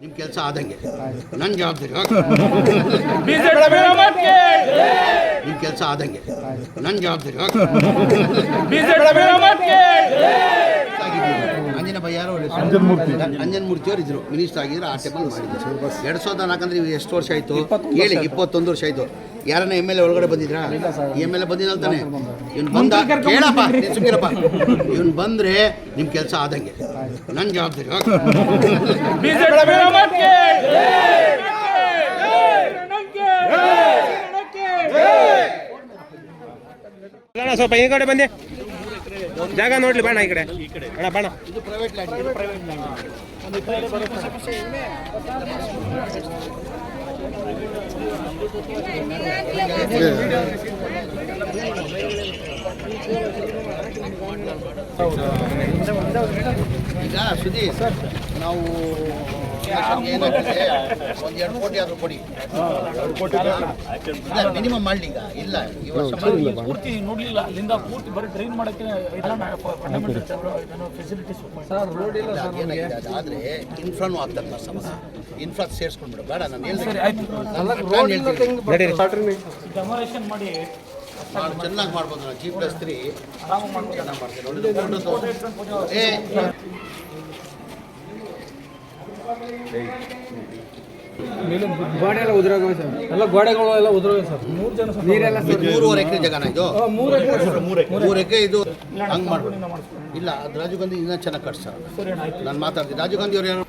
ನಿಮ್ಮ ಕೆಲಸ ಆದಂಗೆ ನನ್ನ ಜವಾಬ್ದಾರಿ ನಿಮ್ಮ ಕೆಲಸ ಆದಂಗೆ ನನ್ನ ಜವಾಬ್ದಾರಿ ಅಂಜನ ಭಯ ಯಾರೋ ಅಂಜನ್ ಮೂರ್ತಿ ಅವರು ಇದ್ರು ಮಿನಿಸ್ಟರ್ ಆಗಿದ್ರು ಆ ಟೈಮಲ್ಲಿ ಮಾಡಿದ್ರು 2004 ಅಂದ್ರೆ ಎಷ್ಟು ವರ್ಷ ಆಯಿತು ಹೇಳಿ 21 ವರ್ಷ ಆಯಿತು ಯಾರನ್ನ ಎಮ್ ಎಲ್ ಎ ಒಳಗಡೆ ಬಂದಿದ್ರಾ ಎಮ್ ಎಲ್ ಎ ಬಂದಿಲ್ಲ ಅಂತಾನೆ ಇವ್ನು ಬಂದ ಕೇಳಪ್ಪ ಸುಮ್ಮಿರಪ್ಪ ಇವ್ನು ಬಂದರೆ ನಿಮ್ಮ ಕೆಲಸ ಆದಂಗೆ ನನ್ನ ಜವಾಬ್ದಾರಿ ಸ್ವಲ್ಪ ಈ ಕಡೆ ಬಂದೆ ಜಾಗ ನೋಡ್ಲಿ ಬಾಣ ಈ ಕಡೆ ಅಣ್ಣ ಬಾಣ ಇದು ಪ್ರೈವೇಟ್ ಲ್ಯಾಂಡ್ ಈಗ ಸುದ್ದಿ ಸರ್ ನಾವು ಏನಾಗ್ತದೆ ಒಂದು 2 ಕೋಟಿ ಆದರೂ ಕೊಡಿ ಇಲ್ಲ ಮಿನಿಮಮ್ ಮಾಡಲಿ ಈಗ ಇಲ್ಲ ಈ ವರ್ಷ ಪೂರ್ತಿ ನೋಡಲಿಲ್ಲ ಅಲ್ಲಿಂದ ಪೂರ್ತಿ ಬರೀ ಟ್ರೈನ್ ಮಾಡೋಕ್ಕೆ ಏನಾಗಿದೆ ಅದಾದರೆ ಇನ್ಫ್ರಾನು ಆಗ್ತದೆ ಸಮಸ್ಯೆ ಇನ್ಫ್ರಾ ಸೇರಿಸ್ಕೊಂಡ್ಬಿಡು ಬೇಡ ನಾನು ಡೆಮೊರೇಷನ್ ಮಾಡಿ ನಾನು ಚೆನ್ನಾಗಿ ಮಾಡ್ಬೋದು ನಾನು G+3 ಚೆನ್ನಾಗಿ ಮಾಡ್ತೀನಿ ಮೇಲೆ ಗೋಡೆ ಎಲ್ಲ ಉದುರೋಗವೆ ಸರ್ ಎಲ್ಲ ಗೋಡೆಗಳು ಎಲ್ಲ ಉದುರೋಗವೆ ಸರ್ 3 ಜನ ನೀರೆಲ್ಲ 3.5 ಎಕರೆ ಜಾಗನ ಇದು 3 ಎಕರೆ ಇದು ಹಂಗೆ ಮಾಡ್ಬೋದು ಇಲ್ಲ ಅದು ರಾಜೀವ್ ಗಾಂಧಿ ಇನ್ನೂ ಚೆನ್ನಾಗಿ ಕಟ್ಸ ನಾನು ಮಾತಾಡ್ತೀನಿ ರಾಜೀವ್ ಗಾಂಧಿ ಅವ್ರು ಏನು